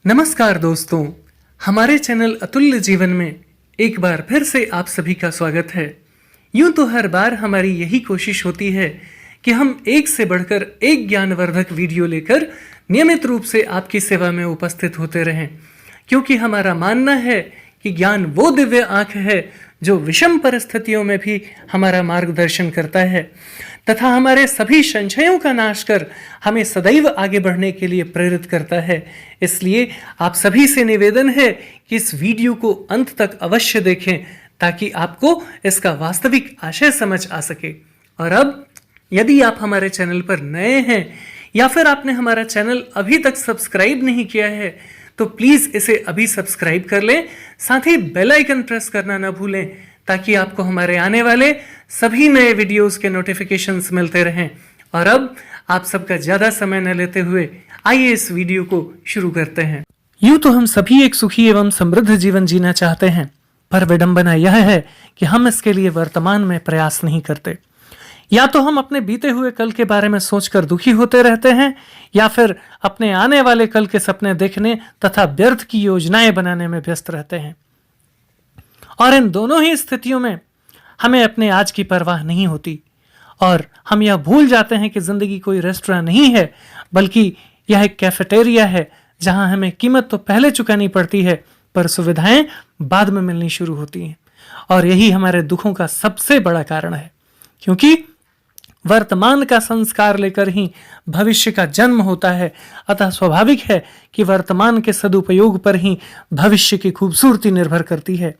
नमस्कार दोस्तों, हमारे चैनल अतुल्य जीवन में एक बार फिर से आप सभी का स्वागत है। यूं तो हर बार हमारी यही कोशिश होती है कि हम एक से बढ़कर एक ज्ञानवर्धक वीडियो लेकर नियमित रूप से आपकी सेवा में उपस्थित होते रहें, क्योंकि हमारा मानना है कि ज्ञान वो दिव्य आंख है जो विषम परिस्थितियों में भी हमारा मार्गदर्शन करता है तथा हमारे सभी संशयों का नाश कर हमें सदैव आगे बढ़ने के लिए प्रेरित करता है। इसलिए आप सभी से निवेदन है कि इस वीडियो को अंत तक अवश्य देखें ताकि आपको इसका वास्तविक आशय समझ आ सके। और अब यदि आप हमारे चैनल पर नए हैं या फिर आपने हमारा चैनल अभी तक सब्सक्राइब नहीं किया है तो प्लीज इसे अभी सब्सक्राइब कर लें, साथ ही बेल आइकन प्रेस करना ना भूलें ताकि आपको हमारे आने वाले सभी नए वीडियोस के नोटिफिकेशंस मिलते रहें। और अब आप सबका ज्यादा समय न लेते हुए आइए इस वीडियो को शुरू करते हैं। यूं तो हम सभी एक सुखी एवं समृद्ध जीवन जीना चाहते हैं, पर विडंबना यह है कि हम इसके लिए वर्तमान में प्रयास नहीं करते। या तो हम अपने बीते हुए कल के बारे में सोचकर दुखी होते रहते हैं या फिर अपने आने वाले कल के सपने देखने तथा व्यर्थ की योजनाएं बनाने में व्यस्त रहते हैं। और इन दोनों ही स्थितियों में हमें अपने आज की परवाह नहीं होती और हम यह भूल जाते हैं कि जिंदगी कोई रेस्टोरेंट नहीं है, बल्कि यह एक कैफेटेरिया है जहां हमें कीमत तो पहले चुकानी पड़ती है पर सुविधाएं बाद में मिलनी शुरू होती हैं। और यही हमारे दुखों का सबसे बड़ा कारण है, क्योंकि वर्तमान का संस्कार लेकर ही भविष्य का जन्म होता है। अतः स्वाभाविक है कि वर्तमान के सदुपयोग पर ही भविष्य की खूबसूरती निर्भर करती है।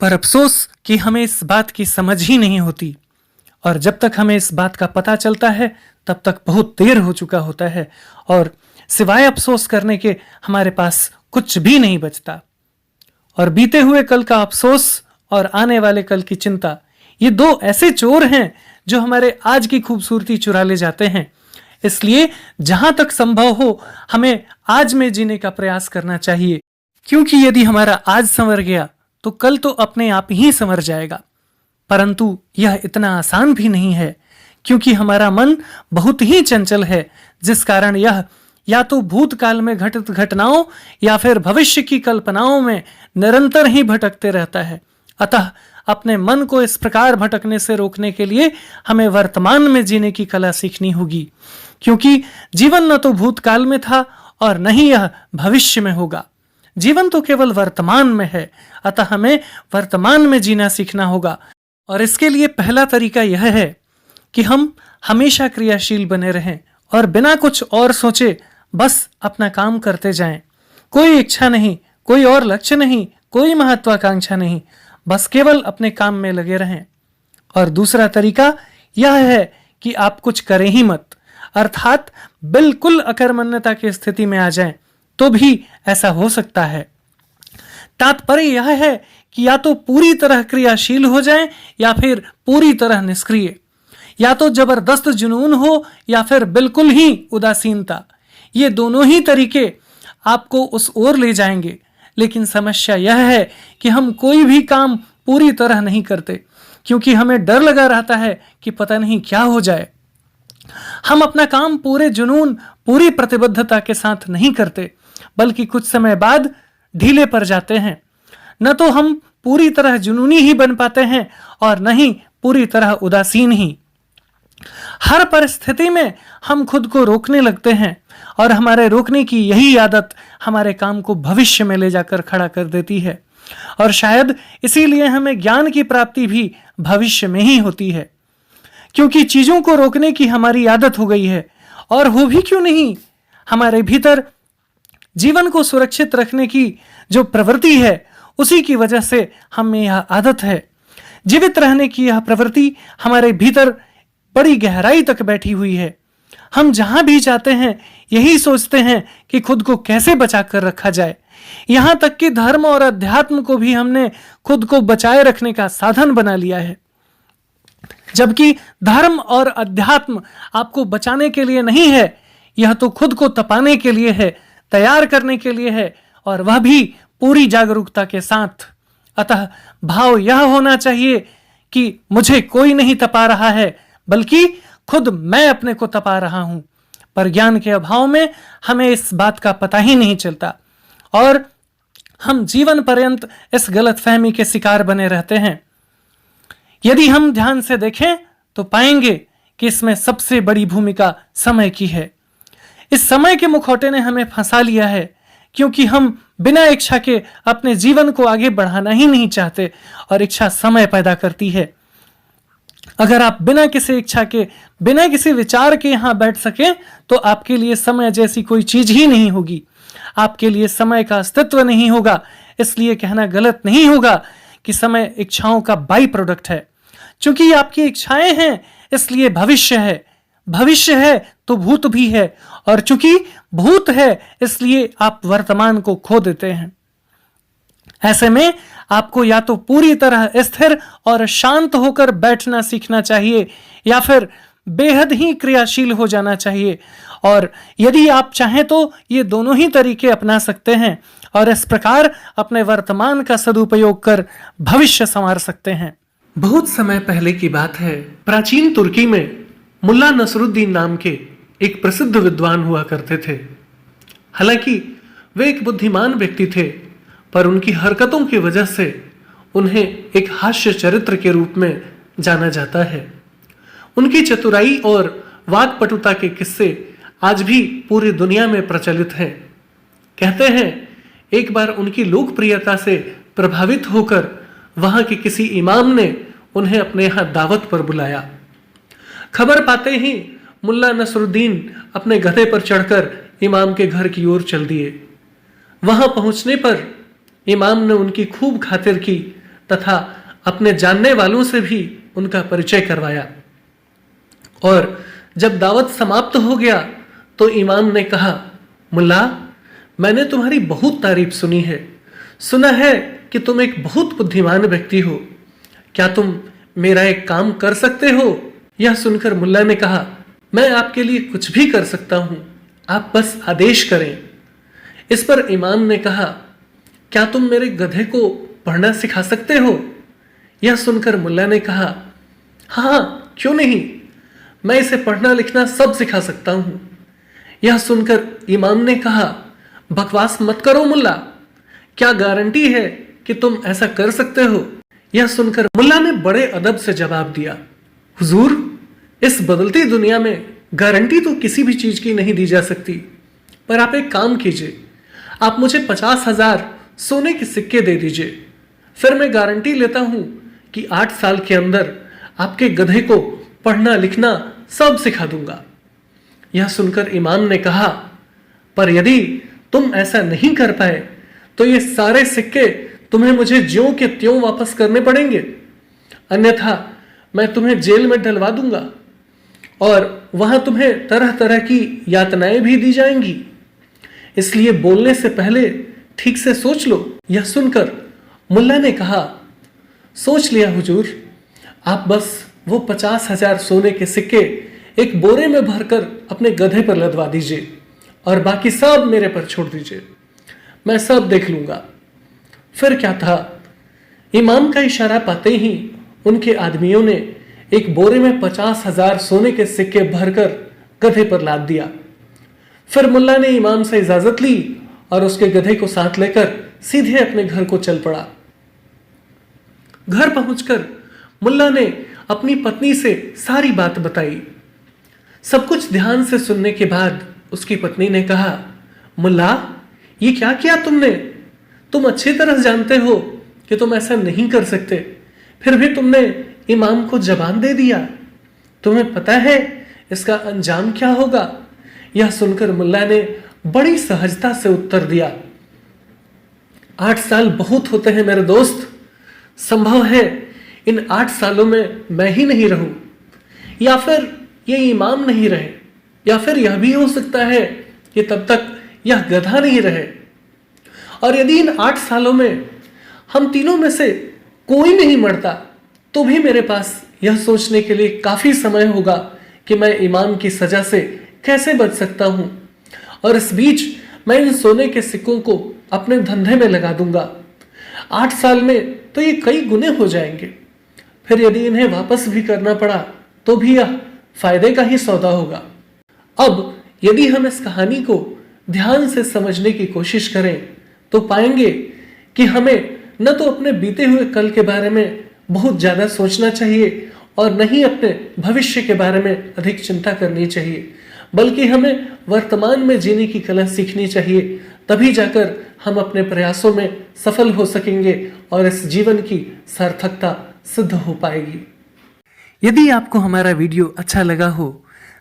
पर अफसोस कि हमें इस बात की समझ ही नहीं होती, और जब तक हमें इस बात का पता चलता है तब तक बहुत देर हो चुका होता है और सिवाय अफसोस करने के हमारे पास कुछ भी नहीं बचता। और बीते हुए कल का अफसोस और आने वाले कल की चिंता, ये दो ऐसे चोर हैं जो हमारे आज की खूबसूरती चुरा ले जाते हैं। इसलिए जहां तक संभव हो हमें आज में जीने का प्रयास करना चाहिए, क्योंकि यदि हमारा आज संवर गया तो कल तो अपने आप ही संवर जाएगा। परंतु यह इतना आसान भी नहीं है, क्योंकि हमारा मन बहुत ही चंचल है, जिस कारण यह या तो भूतकाल में घटित घटनाओं या फिर भविष्य की कल्पनाओं में निरंतर ही भटकते रहता है। अतः अपने मन को इस प्रकार भटकने से रोकने के लिए हमें वर्तमान में जीने की कला सीखनी होगी, क्योंकि जीवन न तो भूतकाल में था और न ही यह भविष्य में होगा। जीवन तो केवल वर्तमान में है, अतः हमें वर्तमान में जीना सीखना होगा। और इसके लिए पहला तरीका यह है कि हम हमेशा क्रियाशील बने रहें और बिना कुछ और सोचे बस अपना काम करते जाएं। कोई इच्छा नहीं, कोई और लक्ष्य नहीं, कोई महत्वाकांक्षा नहीं, बस केवल अपने काम में लगे रहें। और दूसरा तरीका यह है कि आप कुछ करें ही मत, अर्थात बिल्कुल अकर्मण्यता की स्थिति में आ जाएं, तो भी ऐसा हो सकता है। तात्पर्य यह है कि या तो पूरी तरह क्रियाशील हो जाएं या फिर पूरी तरह निष्क्रिय, या तो जबरदस्त जुनून हो या फिर बिल्कुल ही उदासीनता। ये दोनों ही तरीके आपको उस ओर ले जाएंगे, लेकिन समस्या यह है कि हम कोई भी काम पूरी तरह नहीं करते, क्योंकि हमें डर लगा रहता है कि पता नहीं क्या हो जाए। हम अपना काम पूरे जुनून, पूरी प्रतिबद्धता के साथ नहीं करते, बल्कि कुछ समय बाद ढीले पड़ जाते हैं। न तो हम पूरी तरह जुनूनी ही बन पाते हैं और न ही पूरी तरह उदासीन ही। हर परिस्थिति में हम खुद को रोकने लगते हैं और हमारे रोकने की यही आदत हमारे काम को भविष्य में ले जाकर खड़ा कर देती है। और शायद इसीलिए हमें ज्ञान की प्राप्ति भी भविष्य में ही होती है, क्योंकि चीजों को रोकने की हमारी आदत हो गई है। और हो भी क्यों नहीं, हमारे भीतर जीवन को सुरक्षित रखने की जो प्रवृत्ति है उसी की वजह से हमें यह आदत है। जीवित रहने की यह प्रवृत्ति हमारे भीतर बड़ी गहराई तक बैठी हुई है। हम जहां भी जाते हैं यही सोचते हैं कि खुद को कैसे बचा कर रखा जाए। यहां तक कि धर्म और अध्यात्म को भी हमने खुद को बचाए रखने का साधन बना लिया है, जबकि धर्म और अध्यात्म आपको बचाने के लिए नहीं है, यह तो खुद को तपाने के लिए है, तैयार करने के लिए है, और वह भी पूरी जागरूकता के साथ। अतः भाव यह होना चाहिए कि मुझे कोई नहीं तपा रहा है, बल्कि खुद मैं अपने को तपा रहा हूं। पर ज्ञान के अभाव में हमें इस बात का पता ही नहीं चलता। और हम जीवन पर्यंत इस गलतफहमी के शिकार बने रहते हैं। यदि हम ध्यान से देखें तो पाएंगे कि इसमें सबसे बड़ी भूमिका समय की है। इस समय के मुखौटे ने हमें फंसा लिया है, क्योंकि हम बिना इच्छा के अपने जीवन को आगे बढ़ाना ही नहीं चाहते, और इच्छा समय पैदा करती है। अगर आप बिना किसी इच्छा के, बिना किसी विचार के यहां बैठ सके तो आपके लिए समय जैसी कोई चीज ही नहीं होगी। आपके लिए समय का अस्तित्व नहीं होगा। इसलिए कहना गलत नहीं होगा कि समय इच्छाओं का बाई प्रोडक्ट है। चूंकि आपकी इच्छाएं हैं इसलिए भविष्य है, भविष्य है तो भूत भी है, और चूंकि भूत है इसलिए आप वर्तमान को खो देते हैं। ऐसे में आपको या तो पूरी तरह स्थिर और शांत होकर बैठना सीखना चाहिए, या फिर बेहद ही क्रियाशील हो जाना चाहिए। और यदि आप चाहें तो ये दोनों ही तरीके अपना सकते हैं, और इस प्रकार अपने वर्तमान का सदुपयोग कर भविष्य संवार सकते हैं। बहुत समय पहले की बात है, प्राचीन तुर्की में मुल्ला नसरुद्दीन नाम के एक प्रसिद्ध विद्वान हुआ करते थे। हालांकि वे एक बुद्धिमान व्यक्ति थे, पर उनकी हरकतों की वजह से उन्हें एक हास्य चरित्र के रूप में जाना जाता है। उनकी चतुराई और वाक्पटुता के किस्से आज भी पूरी दुनिया में प्रचलित हैं। कहते हैं एक बार उनकी लोकप्रियता से प्रभावित होकर वहां के किसी इमाम ने उन्हें अपने यहां दावत पर बुलाया। खबर पाते ही मुल्ला नसरुद्दीन अपने गधे पर चढ़कर इमाम के घर की ओर चल दिए। वहां पहुंचने पर इमाम ने उनकी खूब खातिर की तथा अपने जानने वालों से भी उनका परिचय करवाया। और जब दावत समाप्त हो गया तो इमाम ने कहा, मुल्ला, मैंने तुम्हारी बहुत तारीफ सुनी है। सुना है कि तुम एक बहुत बुद्धिमान व्यक्ति हो। क्या तुम मेरा एक काम कर सकते हो? यह सुनकर मुल्ला ने कहा, मैं आपके लिए कुछ भी कर सकता हूं, आप बस आदेश करें। इस पर इमाम ने कहा, क्या तुम मेरे गधे को पढ़ना सिखा सकते हो? यह सुनकर मुल्ला ने कहा, हाँ, क्यों नहीं, मैं इसे पढ़ना लिखना सब सिखा सकता हूं। यह सुनकर इमाम ने कहा, बकवास मत करो मुल्ला, क्या गारंटी है कि तुम ऐसा कर सकते हो? यह सुनकर मुल्ला ने बड़े अदब से जवाब दिया, हुजूर, इस बदलती दुनिया में गारंटी तो किसी भी चीज की नहीं दी जा सकती, पर आप एक काम कीजिए, आप मुझे 50,000 सोने के सिक्के दे दीजिए, फिर मैं गारंटी लेता हूं कि 8 साल के अंदर आपके गधे को पढ़ना लिखना सब सिखा दूंगा। यह सुनकर इमाम ने कहा, पर यदि तुम ऐसा नहीं कर पाए तो ये सारे सिक्के तुम्हें मुझे ज्यों के त्यों वापस करने पड़ेंगे, अन्यथा मैं तुम्हें जेल में डलवा दूंगा और वहां तुम्हें तरह तरह की यातनाएं भी दी जाएंगी। इसलिए बोलने से पहले ठीक से सोच लो। यह सुनकर मुल्ला ने कहा, सोच लिया हुजूर, आप बस वो 50,000 सोने के सिक्के एक बोरे में भरकर अपने गधे पर लदवा दीजिए और बाकी सब मेरे पर छोड़ दीजिए, मैं सब देख लूंगा। फिर क्या था, इमाम का इशारा पाते ही उनके आदमियों ने एक बोरे में 50,000 सोने के सिक्के भरकर गधे पर लाद दिया। फिर मुल्ला ने इमाम से इजाजत ली और उसके गधे को साथ लेकर सीधे अपने घर को चल पड़ा। घर पहुंचकर मुल्ला ने अपनी पत्नी से सारी बात बताई। सब कुछ ध्यान से सुनने के बाद उसकी पत्नी ने कहा, मुल्ला, ये क्या किया तुमने? तुम अच्छी तरह जानते हो कि तुम ऐसा नहीं कर सकते, फिर भी तुमने इमाम को जबान दे दिया। तुम्हें पता है इसका अंजाम क्या होगा? यह सुनकर मुल्ला ने बड़ी सहजता से उत्तर दिया, 8 साल बहुत होते हैं मेरे दोस्त, संभव है इन 8 सालों में मैं ही नहीं रहूं, या फिर ये इमाम नहीं रहे, या फिर यह भी हो सकता है कि तब तक यह गधा नहीं रहे। और यदि इन 8 सालों में हम तीनों में से कोई नहीं मरता तो भी मेरे पास यह सोचने के लिए काफी समय होगा कि मैं इमाम की सजा से कैसे बच सकता हूं, और इस बीच मैं इन सोने के सिक्कों को अपने धंधे में लगा दूंगा। 8 साल में तो ये कई गुने हो जाएंगे, फिर यदि इन्हें वापस भी करना पड़ा तो भी यह फायदे का ही सौदा होगा। अब यदि हम इस कहानी को ध्यान से समझने की कोशिश करें तो पाएंगे कि हमें न तो अपने बीते हुए कल के बारे में बहुत ज्यादा सोचना चाहिए और न ही अपने भविष्य के बारे में अधिक चिंता करनी चाहिए, बल्कि हमें वर्तमान में जीने की कला सीखनी चाहिए। तभी जाकर हम अपने प्रयासों में सफल हो सकेंगे और इस जीवन की सार्थकता सिद्ध हो पाएगी। यदि आपको हमारा वीडियो अच्छा लगा हो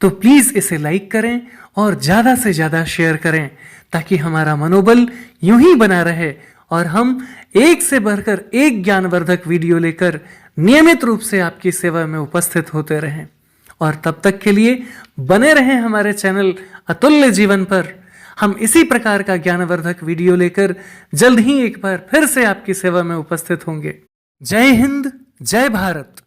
तो प्लीज इसे लाइक करें और ज्यादा से ज्यादा शेयर करें, ताकि हमारा मनोबल यूं ही बना रहे और हम एक से बढ़कर एक ज्ञानवर्धक वीडियो लेकर नियमित रूप से आपकी सेवा में उपस्थित होते रहें। और तब तक के लिए बने रहें हमारे चैनल अतुल्य जीवन पर। हम इसी प्रकार का ज्ञानवर्धक वीडियो लेकर जल्द ही एक बार फिर से आपकी सेवा में उपस्थित होंगे। जय हिंद, जय भारत।